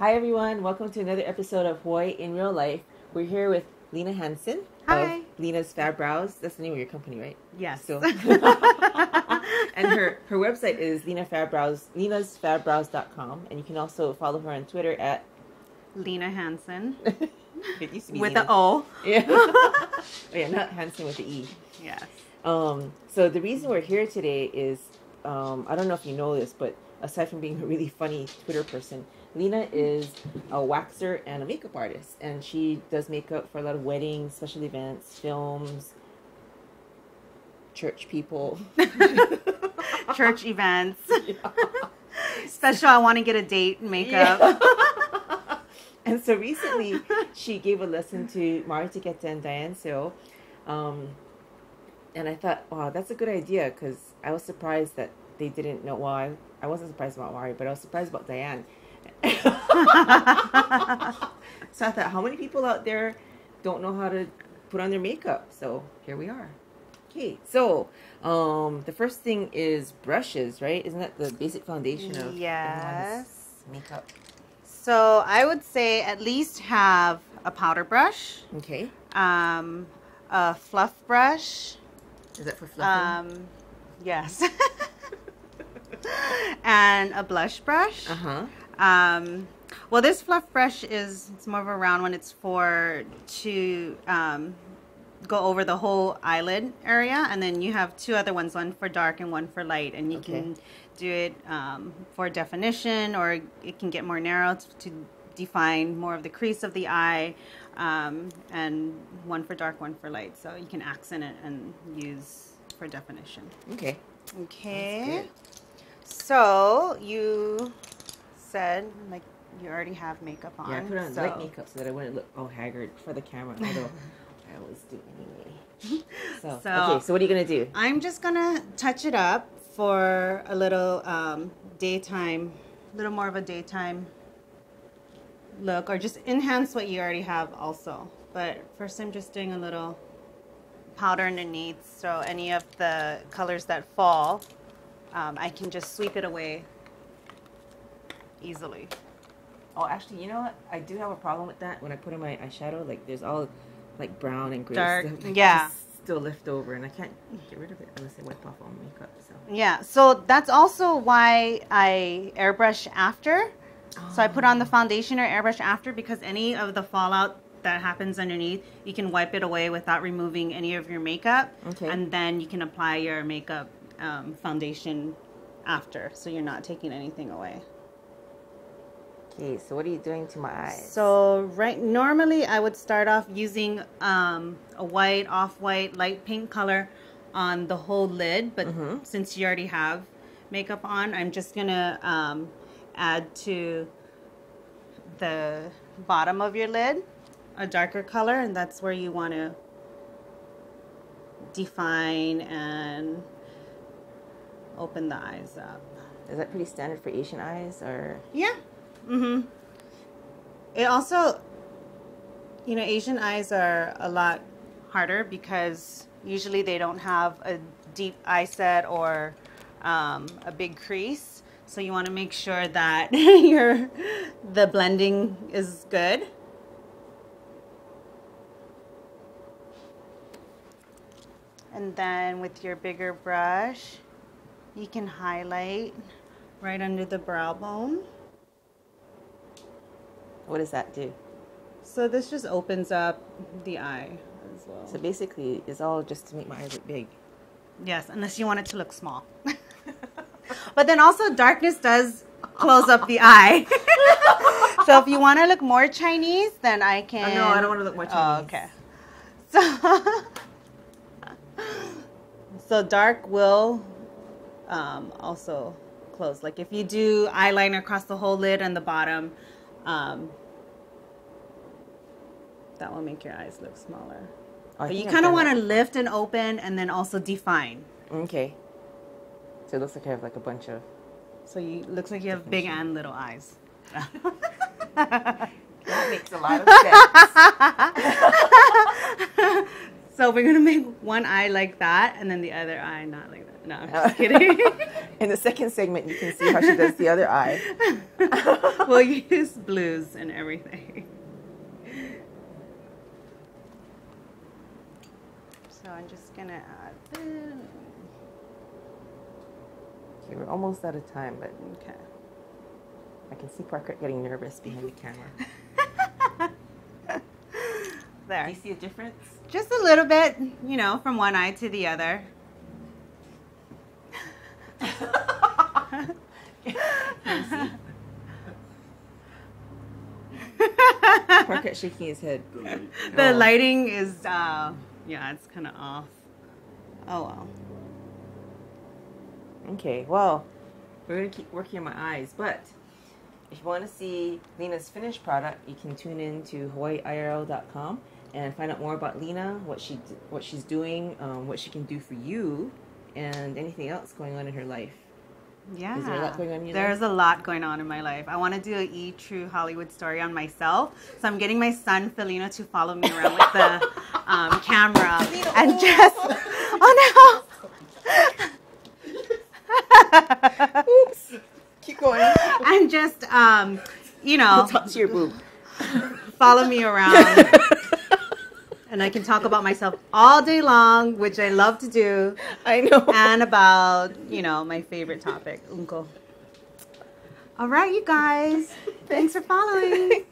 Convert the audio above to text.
Hi everyone, welcome to another episode of Hawaii in Real Life. We're here with Lena Hansen Hi. of Lena's Fab Brows. That's the name of your company, right? Yes. So, and her website is lenasfabbrows.com, and you can also follow her on Twitter at Lena Hansen it used to be with Lena. the O. Yeah. Oh, yeah, not Hansen with the E. Yes. So the reason we're here today is I don't know if you know this, but aside from being a really funny Twitter person, Lena is a waxer and a makeup artist, and she does makeup for a lot of weddings, special events, films, church people, Church events. Yeah. Special, I want to get a date makeup. Yeah. And so recently, she gave a lesson to Mari Taketa and Diane So, and I thought, wow, that's a good idea, because I was surprised that they didn't know. Well, I wasn't surprised about Mari, but I was surprised about Diane. So I thought, how many people out there don't know how to put on their makeup? So here we are. Okay, so the first thing is brushes, right? Isn't that the basic foundation of everyone's makeup? So I would say at least have a powder brush, Okay. a fluff brush. Is that for fluffing? Yes. And a blush brush. Uh-huh. Well, this fluff brush it's more of a round one. It's to go over the whole eyelid area, and then you have two other ones, one for dark and one for light, and you can do it for definition, or it can get more narrow to define more of the crease of the eye, and one for dark, one for light, so you can accent it and use for definition. Okay. Okay. So you said like you already have makeup on. Yeah, I put on light makeup so that I wouldn't look all haggard for the camera, although I always do anyway. So okay, so what are you going to do? I'm just going to touch it up for a little daytime, a little more of a daytime look, or just enhance what you already have also. But first I'm just doing a little powder underneath, so any of the colors that fall, I can just sweep it away easily. Oh, actually, you know what? I do have a problem with that. When I put on my eyeshadow, like there's all like brown and gray Dark, stuff, like, yeah, just still left over, and I can't get rid of it unless I wipe off all my makeup. So yeah, so that's also why I airbrush after. So I put on the foundation or airbrush after, because any of the fallout that happens underneath, you can wipe it away without removing any of your makeup. Okay. And then you can apply your makeup foundation after, so you're not taking anything away. okay, so what are you doing to my eyes? So normally I would start off using a white, off-white, light pink color on the whole lid, but since you already have makeup on, I'm just gonna add to the bottom of your lid a darker color, and that's where you want to define and open the eyes up. Is that pretty standard for Asian eyes, or? Yeah. Mm-hmm. It also, Asian eyes are a lot harder because usually they don't have a deep eye set or a big crease. So you want to make sure that the blending is good. And then with your bigger brush, you can highlight right under the brow bone. What does that do? So this just opens up the eye as well. So basically, it's all just to make my eyes look big. Yes, unless you want it to look small. But then also darkness does close up the eye. So if you want to look more Chinese, then I can... Oh, no, I don't want to look more Chinese. Oh, okay. So dark will also close. Like if you do eyeliner across the whole lid and the bottom, that will make your eyes look smaller. Oh, but you kind of want to lift and open and then also define. Okay. So it looks like I have like a bunch of... So looks like you have big and little eyes. That makes a lot of sense. So we're gonna make one eye like that, and then the other eye not like that. No, I'm just kidding. In the second segment, you can see how she does the other eye. We'll use blues and everything. So I'm just gonna add this. Okay, we're almost out of time, but Okay. I can see Parker getting nervous behind the camera. There. Do you see a difference? Just a little bit, you know, from one eye to the other. Parker shaking his head. The lighting is, yeah, it's kind of off. Oh, well. Okay, well, we're going to keep working on my eyes, but if you want to see Lena's finished product, you can tune in to hawaiiirl.com and find out more about Lena, what she's doing, what she can do for you, and anything else going on in her life. Yeah. Is there a lot going on in your life? There's a lot going on in my life. I want to do a True Hollywood story on myself. So I'm getting my son, Felino, to follow me around with the camera. And just... Oh, no! Oops. Keep going. And just, you know... Talk to your boob. Follow me around. And I can talk about myself all day long, which I love to do. I know. And about, you know, my favorite topic, Unko. All right, you guys. Thanks for following.